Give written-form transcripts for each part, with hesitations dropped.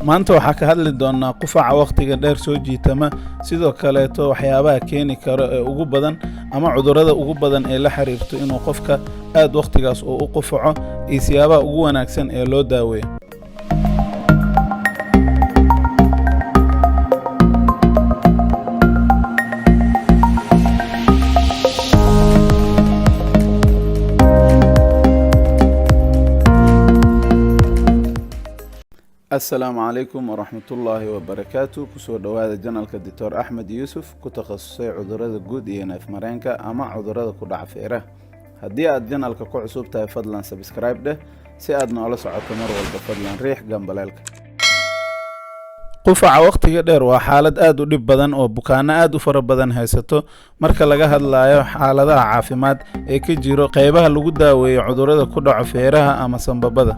maanta waxaa ka hadli doonaa qufaca waqtiga dheer soo jiitama sidoo kaleeto waxyaabaha keeni karo ee ugu badan ama cudurrada ugu badan ee la xiriirto inuu qofka aad waqtigaas uu u qufaco iyo siyaabaha ugu wanaagsan ee loo daaweeyo. السلام عليكم ورحمة الله وبركاته. كسو دوادا جنالك الدكتور أحمد يوسف كتخصصي عذرات جود ناف مرينكا أما عذرات كدع فيره. هدي أد جنالك كعصوب تاي فضلا سبسكرايب ده سيادنا على ساعة مر والبفضلا ريح جنبالك. qufaca waqtiga dheer waa xaalad aad u dhib badan oo bukaano aad u fara badan haysato marka laga hadlayo xaaladaha caafimaad ee ka jiro qaybaha lagu daaweeyo cudurrada ku dhaca feeraha ama sanbabada.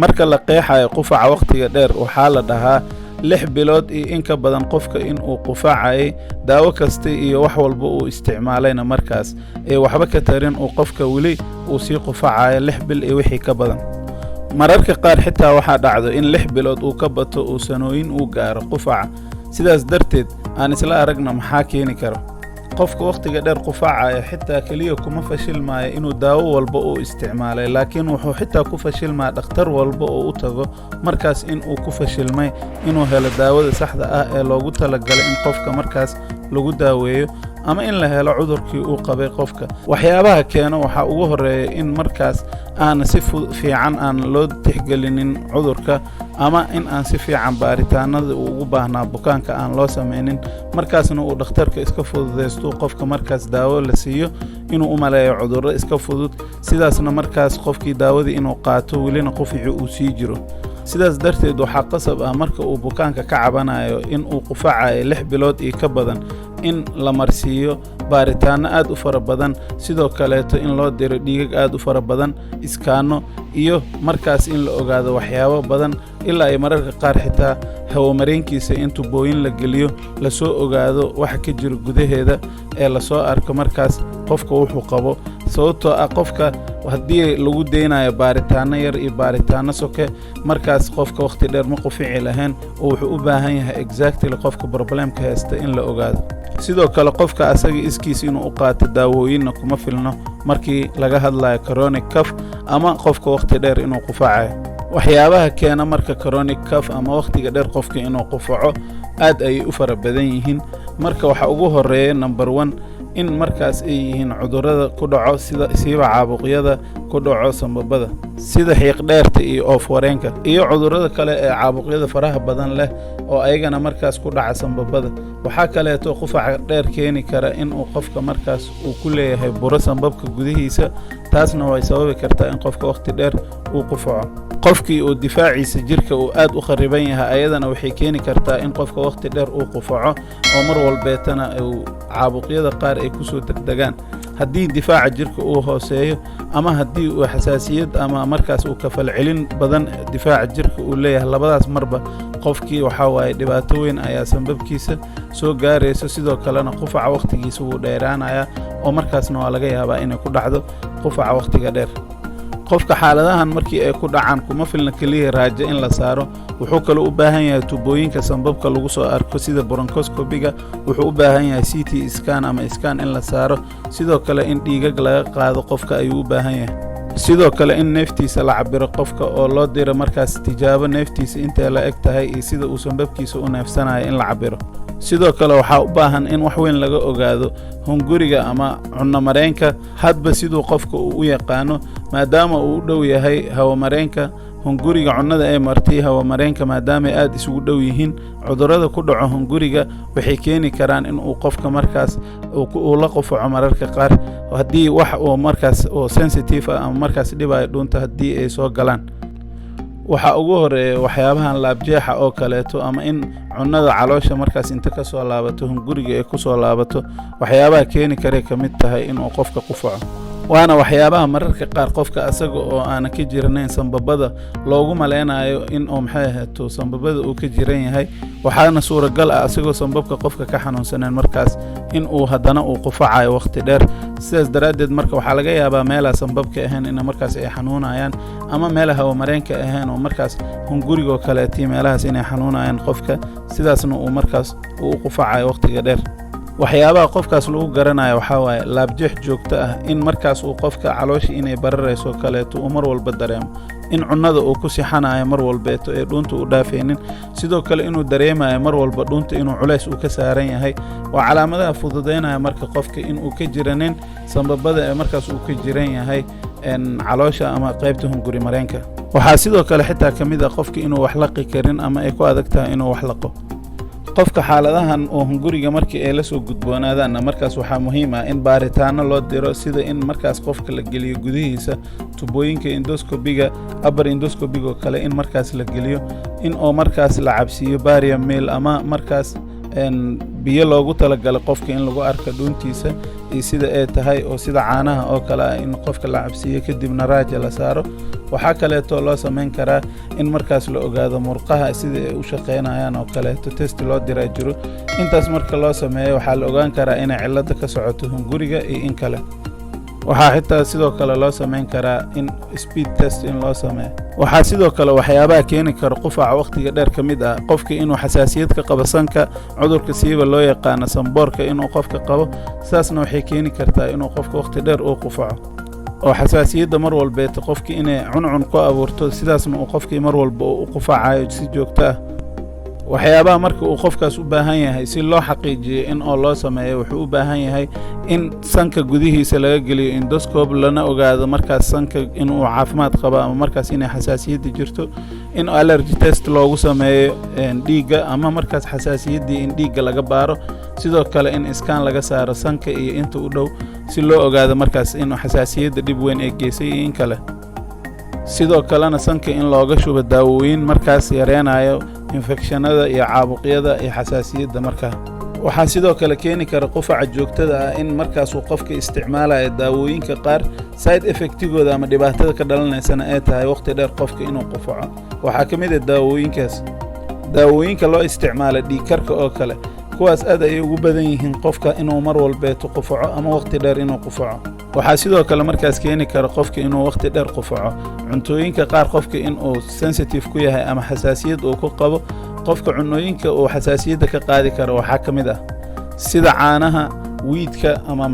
marka la qeexayo qufaca waqtiga dheer waxaa la dhahaa 6 bilood iyo in ka badan qofka in uu qufacay daawo kasta iyo wax walba uu isticmaalayna markaas ee waxba ka tarin uu qofka wali uu sii qufacayo 6 bil iyo wixii ka badan. mararka qaar xitaa waxaa dhacdo in 6 bilood uu ka bato uu sanooyin uu gaaro qufaca. sidaas darteed aan isla aragna maxaa keeni karo qofka waqtiga dheer qufacaya xitaa kaliya kuma fashilmaayo inuu daawo walba uu isticmaalay laakiin wuxuu xitaa ku fashilmaa dhakhtar walba oo u tago markaas in uu ku fashilmay inuu helo daawada saxda ah ee loogu talagalay in qofka markaas lagu daaweeyo ama in la helo cudurkii uu qabay qofka. waxyaabaha keeno waxaa ugu horeeya in markaas aan si fiican aan loo tixgelinin cudurka ama in aan si fiican baaritaanada uu ugu baahnaa bukaanka aan loo sameeynin markaasna uu dhakhtarka iska fududeysto qofka markaas daawo la siiyo inuu u maleeyo cudurro iska fudud sidaasna markaas qofkii daawadii inuu qaato welina qufici uu sii jiro. sidaas darteed waxaa qasab ah marka uu bukaanka ka cabanayo in uu qufacayo 6 bilood iyo ka badan in la marsiiyo baaritaano aad u fara badan sidoo kaleeto in loo diro dhiigag aad u fara badan iskaano iyo markaas in la ogaado waxyaabo badan ilaa ay mararka qaar xitaa hawamareenkiisa in tubooyin la geliyo la soo ogaado wax ka jiro gudaheeda ee la soo arko markaas qofka wuxuu qabo sababtoo ah qofka haddii lagu deynayo baaritaano yar iyo baaritaano soke markaas qofka waqti dheer ma qufici lahayn oo wuxuu u baahan yahay exactly qofka problemka haysta in la ogaado. sidoo kale qofka asaga iskiis inuu u qaato daawooyinna kuma filno markii laga hadlayo chronic cough ama qofka waqti dheer inuu qufacayo. waxyaabaha keena marka chronic cough ama waqtiga dheer qofka inuu qufaco aad ay u fara badan yihiin. marka waxa ugu horeeya number 1 in markaas ay yihiin cudurrada ku dhaco sida siiba caabuqyada ku dhaco sanbabada sida xiiq dheerta iyo oof wareenka iyo cudurrada kale ee caabuqyada faraha badan leh oo ayagana markaas ku dhaca sanbabada. waxaa kaleeto qufaca dheer keeni kara in uu qofka markaas uu ku leeyahay buro sanbabka gudihiisa taasna way sababi kartaa in qofka waqti dheer uu qufaco. qofkii uu difaaciisa jirka uu aad u khariban yahay ayadana waxay keeni kartaa in qofka waqti dheer uu qufaco oo mar walbeetana uu caabuqyada qaar ay ku soo degdegaan. haddii difaaca jirka uu hooseeyo ama haddii uu xasaasiyad ama markaas uu ka falcelin badan difaaca jirka uu leeyahay labadaas marba qofkii waxaa waaye dhibaato weyn ayaa sanbabkiisa soo gaarayso sidoo kalena qufaca waqtigiisa wuu dheeraanayaa oo markaasna waa laga yaabaa inay ku dhacdo qufaca waqtiga dheer. qofka xaaladahan markii ay ku dhacaan kuma filna kaliya raajo in la saaro wuxuu kale u baahan yahay tubooyinka sanbabka lagu soo arko sida bronchoscopy-ga wuxuu u baahan yahay CT scan ama scan in la saaro sidoo kale in dhiigag laga qaado qofka ayuu u baahan yahay sidoo kale in neeftiisa la cabiro qofka oo loo diro markaas tijaabo neeftiisa intee la eg tahay iyo sida uu sanbabkiisa u neefsanayo in la cabiro. sidoo kale waxaa u baahan in wax weyn laga ogaado hunguriga ama cunno mareenka hadba siduu qofka uu u yaqaano maadaama uu u dhow yahay hawamareenka hunguriga cunnada ee martay hawamareenka maadaama aad isugu dhow yihiin cudurrada ku dhaco hunguriga waxay keeni karaan in uu qofka markaas uu la qufaco mararka qaar haddii wax uu markaas oo sensitive ah ama markaas dhibayo dhuunta haddii ay soo galaan. waxaa ugu horeeya waxyaabahan laabjeexa oo kaleeto ama in cunnada caloosha markaas inta ka soo laabato hunguriga ay ku soo laabato waxyaabaha keeni kare ka mid tahay inuu qofka qufaco. waana waxyaabaha mararka qaar qofka asaga oo aan ka jiranayn sanbabada loogu maleynayo in oo maxay ahaato sanbabada uu ka jiran yahay waxaana suuragal ah asagoo sanbabka qofka ka xanuunsaneen markaas in uu haddana uu qufacayo waqti dheer sidaas daraaddeed marka waxaa laga yaabaa meelaha sanbabka ahayn in markaas ay xanuunayaan ama meelaha hawamareenka ahayn oo markaas hungurigoo kaleetii meelahaas inay xanuunayaan qofka sidaasna uu markaas uu qufacayo waqtiga dheer waxyaabaha qofkaas lagu garanayo waxaa waaye laabjeex joogto ah in markaas uu qofka caloosha inay bararayso kaleeto uu mar walba dareemo in cunnada uu ku sixanayo mar walbeeto ee dhuunta u dhaafaynin sidoo kale inuu dareemayo mar walba dhuunta inuu culays uu ka saaran yahay waa calaamadaha fududaynaya marka qofka inuu ka jiranin sanbabada ee markaas uu ka jiran yahay caloosha ama qaybta hunguri mareenka waxaa sidoo kale xitaa ka mid ah qofka inuu wax laqi karin ama ay ku adag tahay inuu wax laqo qofka xaaladahan oo hunguriga markii ay la soo gudboonaadaanna markaas waxaa muhiim ah in baaritaano loo diro sida in markaas qofka la geliyo gudihiisa tubooyinka endoscopiga upper endoscopiga oo kale in markaas la geliyo in oo markaas la cabsiiyo barium meal ama markaas biyo loogu talagalay qofka in lagu arko dhuuntiisa iyo sida ay tahay oo sida caanaha oo kale ah in qofka la cabsiiyo kadibna raaja la saaro waxaa kaleeto loo samayn karaa in markaas la ogaado murqaha sida ay u shaqaynayaan oo kaleeto test loo diraa jiro intaas marka loo sameeyo waxaa la ogaan karaa inay cilada ka socoto hunguriga iyo in kale waxaa xitaa sidoo kale loo samayn karaa in speed test in loo sameeyo waxaa sidoo kale waxyaabaha keeni kara qufaca waqtiga dheer ka mid ah qofka inuu xasaasiyad ka qabo sanka cudurka siiba loo yaqaano sanboorka inuu qofka qabo sidaasna waxay keeni kartaa inuu qofka waqti dheer uu qufaco oo xasaasiyadda mar walbeeta qofka inay cuncun ku abuurto sidaasna uu qofkii mar walba u qufacayo si joogto ah waxyaabaha marka uu qofkaas u baahan yahay si loo xaqiijiyo in oo loo sameeyo wuxuu u baahan yahay in sanka gudihiisa laga geliyo endoscope lana ogaado markaas sanka inuu caafimaad qabo ama markaas inay xasaasiyadda jirto in allergy test loogu sameeyo dhiigga ama markaas xasaasiyaddii in dhiigga laga baaro sidoo kale in iskaan laga saaro sanka iyo inta u dhow si loo ogaado markaas in xasaasiyadda dhib weyn ay geysay iyo in kale sidoo kalena sanka in looga shubo daawooyin markaas yareynayo infekshanada iyo caabuqyada iyo xasaasiyadda markaa waxaa sidoo kale keeni kara qufaca joogtada ah in markaas uu qofka isticmaalayo daawooyinka qaar side effectigooda ama dhibaatada ka dhalanaysana ay tahay waqti dheer qofka inuu qufaco waxaa ka mid ah daawooyinka loo isticmaalo dhiigkarka oo kale kuwaas aad ay ugu badan yihiin qofka inuu mar walbeeto qufaco ama waqti dheer inuu qufaco waxaa sidoo kale markaas keeni kara qofka inuu waqti dheer qufaco cuntooyinka qaar qofka inuu sensitive ku yahay ama xasaasiyad uu ku qabo qofka cunooyinka uu xasaasiyadda ka qaadi karo waxaa ka mid ah sida caanaha wiidka ama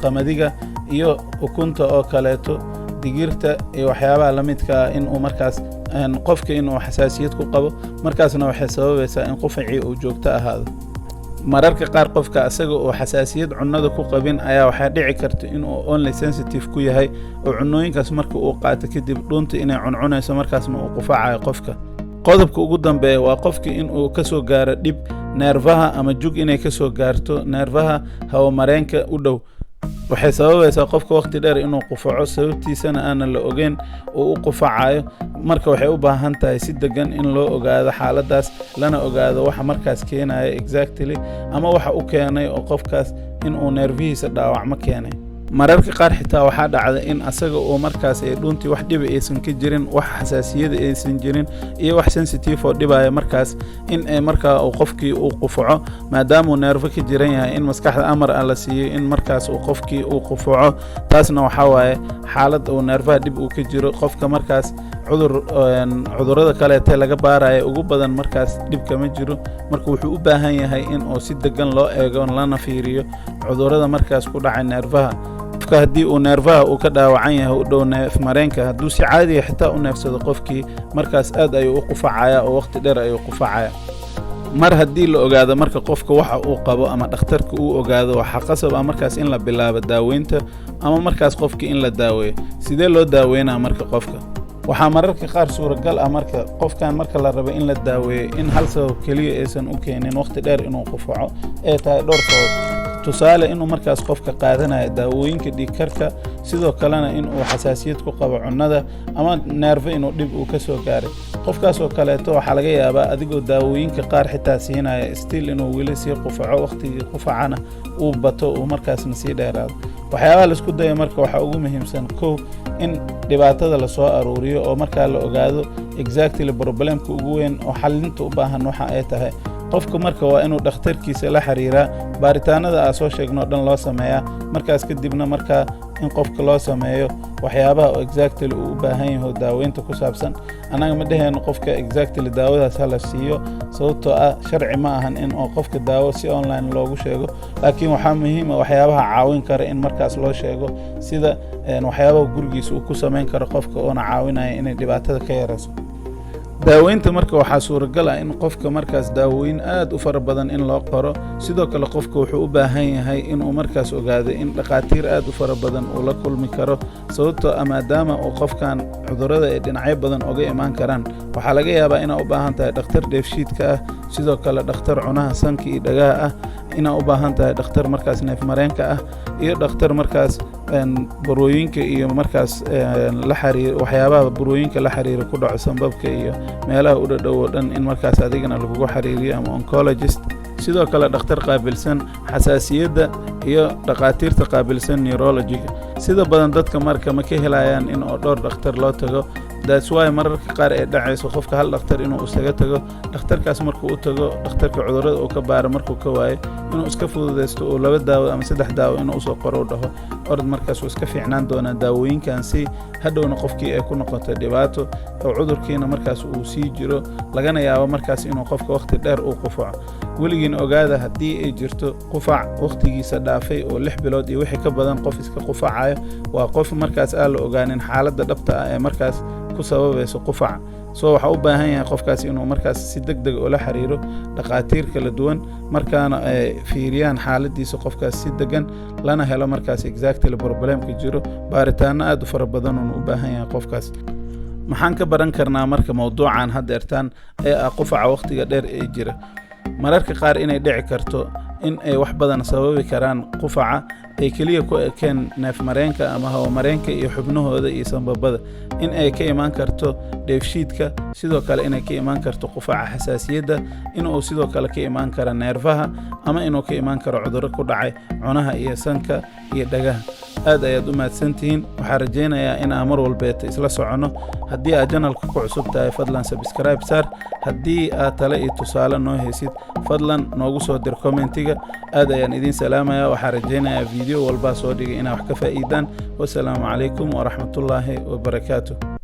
qamadiga iyo ukunta oo kaleeto digirta iyo waxyaabaha la midka ah inuu markaas qofka inuu xasaasiyad ku qabo markaasna waxay sababaysaa in qufacii uu joogto ahaado mararka qaar qofka asaga oo xasaasiyad cunnada ku qabin ayaa waxaa dhici karta inuu only sensitive ku yahay oo cunooyinkaas marka uu qaato kadib dhuunta inay cuncunayso markaasna uu qufacayo qofka qodobka ugu dambeeya waa qofka inuu ka soo gaaro dhib neerfaha ama jug inay ka soo gaarto neerfaha hawamareenka u dhow waxay sababaysaa qofka waqti dheer inuu qufaco sababtiisana aanan la ogeyn oo u qufacayo marka waxay u baahan tahay si degan in loo ogaado xaaladaas lana ogaado waxa markaas keenaya exactly ama waxa u keenay oo qofkaas inuu neerfihiisa dhaawacmo keenay mararka qaar xitaa waxaa dhacda in asaga oo markaas ay dhuuntii wax dhiba aysan ka jirin wax xasaasiyada aysan jirin iyo wax sensitive oo dhibaya markaas in ay markaa uu qofkii uu qufaco maadaama uu neerfo ka jiran yahay in maskaxda amar ah la siiyo in markaas uu qofkii uu qufaco taasna waxaa waaye xaalad uu neerfaha dhib uu ka jiro qofka markaas cudurrada kaleete laga baaraya ugu badan markaas dhib kama jiro marka wuxuu u baahan yahay in uu si degan loo eego lana fiiriyo cudurrada markaas ku dhacay neerfaha qofka haddii uu neerfaha uu ka dhaawacan yahay u dhow neef mareenka hadduu si caadiya xitaa u neefsado qofkii markaas aad ayuu u qufacaya oo waqti dheer ayuu qufacaya mar haddii la ogaado marka qofka waxa uu qabo ama dhakhtarka uu ogaado waxaa qasab ah markaas in la bilaabo daaweynta ama markaas qofka in la daaweeyo sidee loo daaweynaa marka qofka waxaa mararka qaar suuragal ah marka qofkan marka la rabo in la daaweeyo in hal sabab keliya aysan u keenin waqti dheer inuu qufaco ee tahay dhowr sabab tusaale inuu markaas qofka qaadanayo daawooyinka dhiigkarka sidoo kalena inuu xasaasiyad ku qabo cunnada ama neerfo inuu dhib uu ka soo gaaray qofkaasoo kaleeto waxaa laga yaabaa adigoo daawooyinka qaar xitaa siinaya still inuu weli sii qufaco waqtigii qufacana uu bato uu markaasna sii dheeraado waxyaabaha la isku dayo marka waxa ugu muhiimsan kow in dhibaatada la soo aruuriyo oo markaa la ogaado exactly problemka ugu weyn oo xalinta u baahan waxa ay tahay qofka marka waa inuu dhakhtarkiisa la xiriiraa baaritaanada aan soo sheegno dhan loo sameeyaa markaas kadibna markaa in qofka loo sameeyo waxyaabaha oo exactly uu u baahan yahay daaweynta ku saabsan anaga ma dhahayno qofka exactly daawadaas hala siiyo sababtoo ah sharci ma ahan in oo qofka daawo si online loogu sheego laakiin waxaa muhiim ah waxyaabaha caawin kara in markaas loo sheego sida waxyaabaha gurigiisa uu ku samayn karo qofka oo caawinaya inay dhibaatada ka yarayso daaweynta marka waxaa suuragal ah in qofka markaas daaweyn aad u fara badan in loo qoro sidoo kale qofka wuxuu u baahan yahay inuu markaas ogaado in dhaqaatiir aad u fara badan uu la kulmi karo sababtoo ah maadaama uu qofkan cudurrada ay dhinacyo badan uga imaan karaan waxaa laga yaabaa inaa u baahan tahay dhakhtar dheefshiidka ah sidoo kale dhakhtar cunaha sanka iyo dhagaha ah inaa u baahan tahay dhakhtar markaas neefmareenka ah iyo dhakhtar markaas burooyinka iyo markaas la xiriir waxyaabaha burooyinka la xiriira ku dhaco sanbabka iyo meelaha u dhadhow oo dhan in markaas adigana lagugu xiriiriyo ama oncologist sidoo kale dhakhtar qaabilsan xasaasiyadda iyo dhaqaatiirta qaabilsan neurologiga sida badan dadka marka ma ka helayaan in oo dhowr dhakhtar loo tago that's why mararka qaar ay dhacayso qofka hal dhakhtar inuu isaga tago dhakhtarkaas markuu u tago dhakhtarka cudurrada uu ka baaro markuu ka waayo inuu iska fududaysto oo 2 daawo ama 3 daawo inuu soo qoro dhaho orad markaas uu iska fiicnaan doonaa daawooyinkan si hadhowna qofkii ay ku noqoto dhibaato oo cudurkiina markaas uu sii jiro lagana yaabo markaas inuu qofka waqti dheer uu qufaco weligiin ogaada haddii ay jirto qufac waqtigiisa dhaafay oo 6 bilood iyo wixii ka badan qof iska qufacayo waa qof markaas aan la ogaanin xaaladda dhabta ah ee markaas ku sababayso qufac soo waxa u baahan yahay qofkaas inuu markaas si degdeg ah ula xiriiro dhaqaatiir kala duwan markaana ay fiiriyaan xaaladiisa qofkaas si degan lana helo markaas exactly problemka jiro baaritaano aad u fara badan oo u baahan yahay qofkaas maxaan ka baran karnaa marka mawduucan haddeertaan ee qufaca waqtiga dheer ee jira mararka qaar inay dhici karto in ay wax badan sababi karaan qufaca ay kaliya ku ekeen neefmareenka ama hawo-mareenka iyo xubnahooda iyo sanbabada in ay ka imaan karto dheefshiidka sidoo kale inay ka imaan karto qufaca xasaasiyadda inuu sidoo kale ka imaan karo neerfaha ama inuu ka imaan karo cudurro ku dhacay cunaha iyo sanka iyo dhagaha aad ayaad u mahadsantihiin waxaan rajaynayaa in aan mar walbeeta isla soconno haddii aad janalka ku cusub tahay fadlan subscribe saar haddii aad tale iyo tusaale noo haysid fadlan noogu soo dir commentiga aad ayaan idiin salaamayaa waxaan rajaynayaa video walbaa soo dhigay inaa wax ka faa'iidaan wasalaamu calaykum waraxmatullaahi wabarakaatuh